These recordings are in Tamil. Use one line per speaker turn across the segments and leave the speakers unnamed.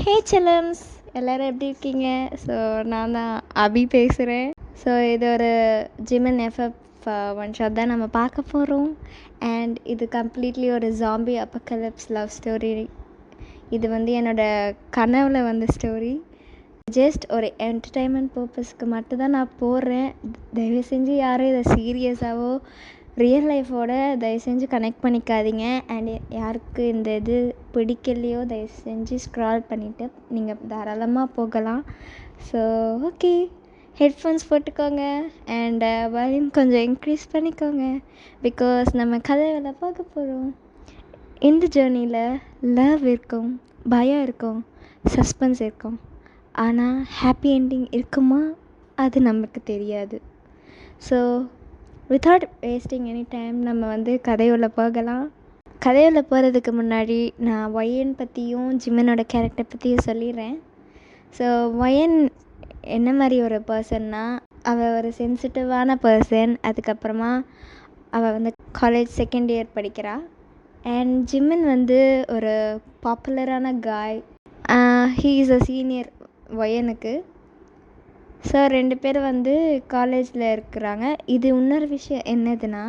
ஹே செல்லம்ஸ், எல்லோரும் எப்படி இருக்கீங்க? ஸோ நான் தான் அபி பேசுகிறேன். ஸோ இது ஒரு ஜிமன் எஃப்எஃப் ஒன் ஷாட் தான் நம்ம பார்க்க போகிறோம். அண்ட் இது கம்ப்ளீட்லி ஒரு ஜாம்பி அப்போகலிப்ஸ் லவ் ஸ்டோரி. இது வந்து என்னோடய கனவில் வந்த ஸ்டோரி. ஜஸ்ட் ஒரு என்டர்டைன்மெண்ட் பர்பஸ்க்கு மட்டும்தான் நான் போடுறேன். தயவு செஞ்சு யாரும் இதை சீரியஸாகவோ ரியல் லைஃபோட தயவு செஞ்சு கனெக்ட் பண்ணிக்காதீங்க. அண்ட் யாருக்கு இந்த இது பிடிக்கலையோ தயவு செஞ்சு ஸ்க்ரால் பண்ணிவிட்டு நீங்கள் தாராளமாக போகலாம். ஸோ ஓகே, ஹெட்ஃபோன்ஸ் போட்டுக்கோங்க அண்ட் வால்யூம் கொஞ்சம் இன்க்ரீஸ் பண்ணிக்கோங்க. பிகாஸ் நம்ம கதைகளை பார்க்க போகிறோம். இந்த ஜேர்னியில் லவ் இருக்கும், பயம் இருக்கும், சஸ்பென்ஸ் இருக்கும். ஆனால் ஹாப்பி என்டிங் இருக்குமா அது நமக்கு தெரியாது. So without wasting any time நம்ம வந்து கதையுள்ள போகலாம். கதையுள்ள போகிறதுக்கு முன்னாடி நான் ஒயன் பற்றியும் ஜிம்மனோட கேரக்டர் பற்றியும் சொல்லிடுறேன். ஸோ ஒயன் என்ன மாதிரி ஒரு பர்சன்னா, அவள் ஒரு சென்சிட்டிவான பர்சன். அதுக்கப்புறமா அவள் வந்து காலேஜ் செகண்ட் இயர் படிக்கிறாள். அண்ட் ஜிம்மன் வந்து ஒரு பாப்புலரான guy. He is a senior ஒயனுக்கு. ஸோ 2 பேர் வந்து காலேஜில் இருக்கிறாங்க. இது இன்னொரு விஷயம் என்னதுன்னா,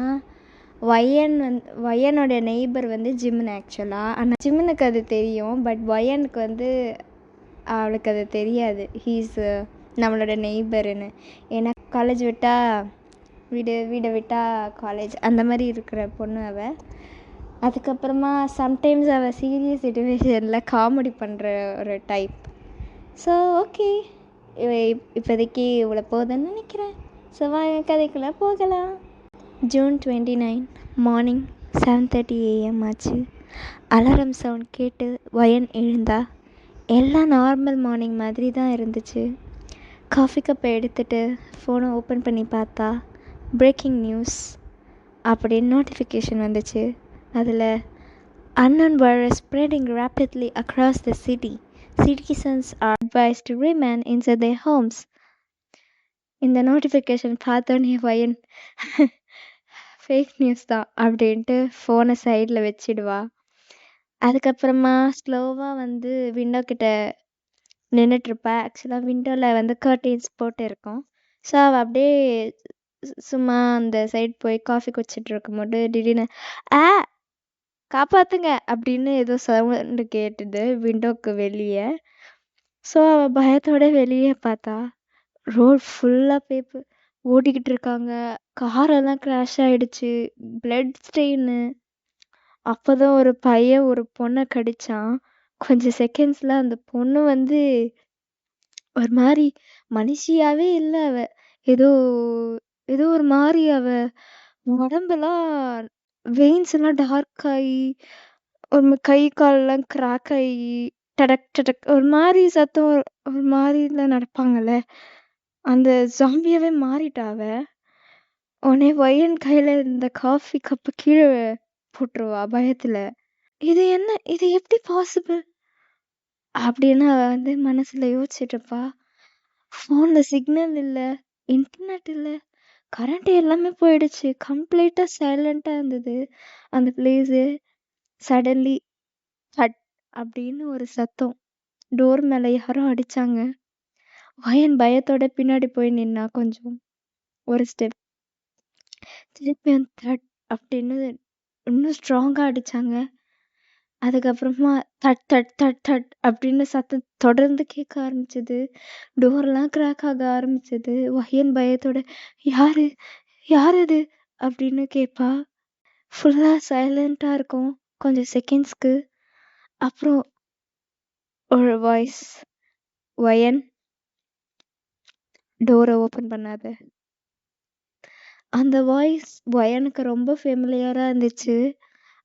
ஒயனோட நெய்பர் வந்து ஜிம்மன் ஆக்சுவலாக. ஆனால் ஜிம்மனுக்கு அது தெரியும், பட் ஒயனுக்கு வந்து அவளுக்கு அது தெரியாது ஹீஸ் நம்மளோட நெய்பருன்னு. ஏன்னா காலேஜ் விட்டால் வீடை விட்டால் காலேஜ் அந்த மாதிரி இருக்கிற பொண்ணு அவள். அதுக்கப்புறமா சம்டைம்ஸ் அவள் சீரியஸ் சிச்சுவேஷனில் காமெடி பண்ணுற ஒரு டைப். ஸோ ஓகே, இப்போதைக்கு இவ்வளோ போதுன்னு நினைக்கிறேன். ஸோ வாங்க கதைக்குள்ளே போகலாம். June 29 மார்னிங் 7:30 AM ஆச்சு. அலாரம் சவுண்ட் கேட்டு ஒயன் எழுந்தா. எல்லாம் நார்மல் மார்னிங் மாதிரி தான் இருந்துச்சு. காஃபி கப்பை எடுத்துகிட்டு ஃபோனை ஓப்பன் பண்ணி பார்த்தா பிரேக்கிங் நியூஸ் அப்படின்னு நோட்டிஃபிகேஷன் வந்துச்சு. அதில் unknown virus spreading rapidly across the city. Citizens are advised to remain inside their homes. இந்த நோட்டிஃபிகேஷன் பார்த்தோன்னே ஒயன் ஃபேக் நியூஸ் தான் அப்படின்ட்டு ஃபோனை சைடில் வச்சிடுவா. அதுக்கப்புறமா ஸ்லோவாக வந்து விண்டோ கிட்ட நின்றுட்டுருப்பா. ஆக்சுவலாக விண்டோவில் வந்து கர்டைன்ஸ் போட்டு இருக்கும். ஸோ அவள் அப்படியே சும்மா அந்த சைடு போய் காஃபி குடிச்சிட்டு இருக்கும்போது திடீர்னு காப்பாற்றுங்க அப்படின்னு ஏதோ சவுண்டு கேட்டுது விண்டோக்கு வெளியே. ஸோ அவள் பயத்தோட வெளியே பார்த்தா ரோட் ஃபுல்லாக பேப்பர் ஓடிக்கிட்டு இருக்காங்க. காரெல்லாம் க்ராஷ் ஆகிடுச்சு, பிளட் ஸ்டெயின்னு. அப்போ தான் ஒரு பையன் ஒரு பொண்ணை கடித்தான். கொஞ்சம் செகண்ட்ஸில் அந்த பொண்ணு வந்து ஒரு மாதிரி மனுஷியாகவே இல்லை. அவள் ஏதோ ஏதோ ஒரு மாதிரி அவள் உடம்பெல்லாம் வெயின்ஸ் எல்லாம் டார்க் ஆகி ஒரு கை காலெல்லாம் கிராக் ஆகி டடக் டடக் ஒரு மாதிரி சத்தம் ஒரு மாதிரிலாம் நடப்பாங்கள்ல, அந்த ஜாம்பியாகவே மாறிட்டாவ. உடனே ஒயன் கையில் இருந்த காஃபி கப்பை கீழே போட்டுருவா பயத்தில். இது எப்படி பாசிபிள் அப்படின்னு அவள் வந்து மனசில் யோசிச்சுட்ருப்பா. ஃபோனில் சிக்னல் இல்லை, இன்டர்நெட் இல்லை, கரண்ட் எல்லாமே போயிடுச்சு. கம்ப்ளீட்டாக சைலண்ட்டாக இருந்தது அந்த பிளேஸு. சடன்லி ஹட் அப்படின்னு ஒரு சத்தம். டோர் மேலே யாரோ அடித்தாங்க. ஒயன் பயத்தோட பின்னாடி போய் நின்னா. கொஞ்சம் ஒரு ஸ்டெப் திருப்பி தட் அப்படின்னு இன்னும் ஸ்ட்ராங்காக அடித்தாங்க. அதுக்கப்புறமா தட் தட் தட் தட் அப்படின்னு சத்தம் தொடர்ந்து கேட்க ஆரம்பிச்சது. டோர்லாம் கிராக் ஆக ஆரம்பிச்சது. ஒயன் பயத்தோட யாரு யார் அது அப்படின்னு கேட்பா. ஃபுல்லாக சைலண்ட்டாக இருக்கும் கொஞ்சம் செகண்ட்ஸ்க்கு. அப்புறம் ஒரு வாய்ஸ், ஒயன் டோரை ஓப்பன் பண்ணாத. அந்த வாய்ஸ் ஒயனுக்கு ரொம்ப ஃபெமிலியராக இருந்துச்சு.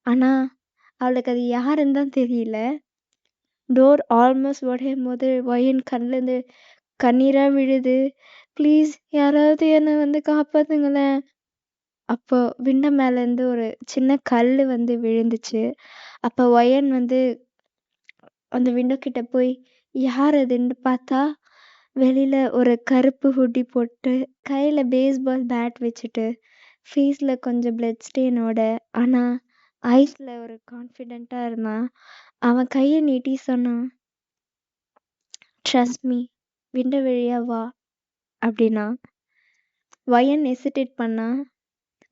ஆனால் அவளுக்கு அது யாருன்னு தான் தெரியல. டோர் ஆல்மோஸ்ட் உடையும் போது ஒயன் கண்ணிலேருந்து கண்ணீராக விழுது. ப்ளீஸ் யாராவது என்னை வந்து காப்பாற்றுங்களேன். அப்போ விண்டோ மேலேருந்து ஒரு சின்ன கல் வந்து விழுந்துச்சு. அப்போ ஒயன் வந்து அந்த விண்டோ கிட்ட போய் யார் அதுன்னு பார்த்தா, வெளியில் ஒரு கருப்பு ஹுட்டி போட்டு கையில் பேஸ்பால் பேட் வச்சுட்டு ஃபேஸில் கொஞ்சம் பிளட் ஸ்டெயினோட ஆனால் ஐஸில் ஒரு கான்ஃபிடெண்ட்டாக இருந்தான். அவன் கையை நீட்டி சொன்னான், ட்ரஸ்ட் மீ விண்டோ வழியா வா அப்படின்னா. வயன் ஹெசிடேட் பண்ணா.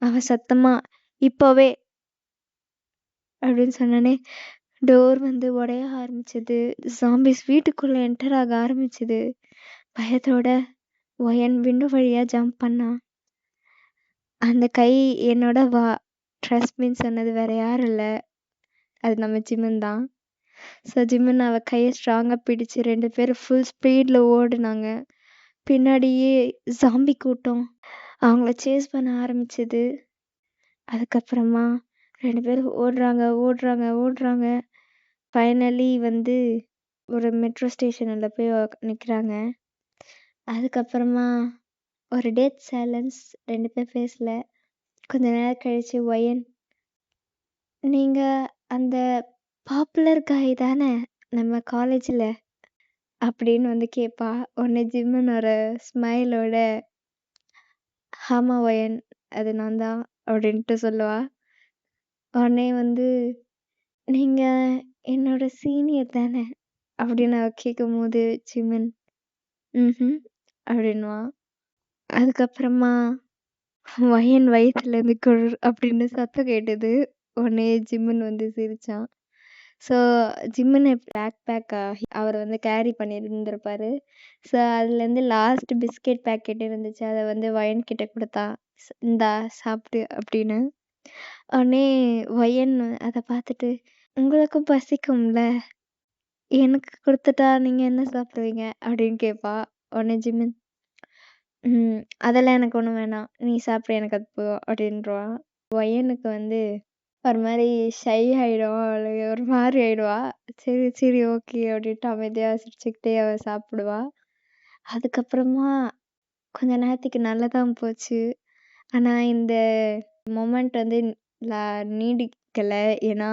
அவ சத்தமா இப்போவே அப்படின்னு சொன்னோடனே டோர் வந்து உடைய ஆரம்பிச்சது. ஜாம்பிஸ் வீட்டுக்குள்ள என்டர் ஆக ஆரம்பிச்சது. பயத்தோட ஒயன் விண்டோ வழியா ஜம்ப் பண்ணா. அந்த கை என்னோட வா ட்ரஸ்ட் மீன்னு சொன்னது வேற யாரும் இல்லை, அது நம்ம ஜிம்மன் தான். ஸோ ஜிம்மன் அவ கையை ஸ்ட்ராங்காக பிடிச்சு 2 பேரும் ஃபுல் ஸ்பீடில் ஓடுனாங்க. பின்னாடியே ஜாம்பி கூட்டம் அவங்கள சேஸ் பண்ண ஆரம்பிச்சது. அதுக்கப்புறமா 2 பேரும் ஓடுறாங்க. ஃபைனலி வந்து ஒரு மெட்ரோ ஸ்டேஷனில் போய் நிற்கிறாங்க. அதுக்கப்புறமா ஒரு டெத் சைலன்ஸ், 2 பேர் ஃபேஸில். கொஞ்ச நேரம் கழிச்சு ஒயன், நீங்கள் அந்த பாப்புலர் காய் தானே நம்ம காலேஜில் அப்படின்னு வந்து கேட்பா. உடனே ஜிம்மன் ஒரு ஸ்மைலோட ஆமா ஒயன் அது நான் தான் அப்படின்ட்டு சொல்லுவா. உடனே வந்து நீங்கள் என்னோட சீனியர் தானே அப்படின்னு அவ கேட்கும்போது ஜிம்மன் ம் அப்படின்வான். அதுக்கப்புறமா வயன் வயிற்றுலேருந்து குர் அப்படின்னு சத்தம் கேட்டது. உடனே ஜிம்மன் வந்து சிரிச்சான். ஸோ ஜிம்மன் பேக் அவர் வந்து கேரி பண்ணியிருந்திருப்பாரு. ஸோ அதுலேருந்து லாஸ்ட் பிஸ்கெட் பேக்கெட் இருந்துச்சு, அதை வந்து வயன் கிட்ட கொடுத்தா. இந்தா சாப்பிடு அப்படின்னு. உடனே வயன் அதை பார்த்துட்டு உங்களுக்கும் பசிக்கும்ல, எனக்கு கொடுத்துட்டா நீங்கள் என்ன சாப்பிடுவீங்க அப்படின்னு கேட்பா. உடனே ஜிம்மன் அதெல்லாம் எனக்கு ஒன்றும் வேணாம், நீ சாப்பிடு எனக்கு அது போதும் அப்படின்றவா. ஒயனுக்கு வந்து ஒரு மாதிரி ஷை ஆகிடும், அவளுக்கு ஒரு மாதிரி ஆயிடுவா. சரி சரி ஓகே அப்படின்ட்டு அமைதியாக சிரிச்சுக்கிட்டே அவள் சாப்பிடுவா. அதுக்கப்புறமா கொஞ்ச நேரத்துக்கு நல்லதான் போச்சு. ஆனால் இந்த மொமெண்ட் வந்து நீடிக்கலை. ஏன்னா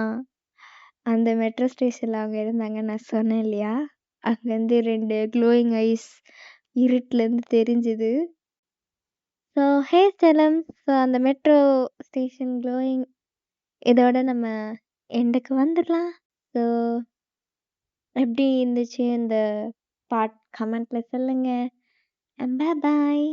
அந்த மெட்ரோ ஸ்டேஷனில் அவங்க இருந்தாங்க, நான் சொன்னேன் இல்லையா, அங்கேருந்து 2 க்ளோயிங் ஐஸ் இருட்டிலேருந்து தெரிஞ்சுது. ஸோ ஹே செலம், ஸோ அந்த மெட்ரோ ஸ்டேஷன் க்ளோயிங் இதோட நம்ம எண்டுக்கு வந்துடலாம். ஸோ எப்படி இருந்துச்சு இந்த பார்ட் கமெண்ட்ல சொல்லுங்க. பாய்.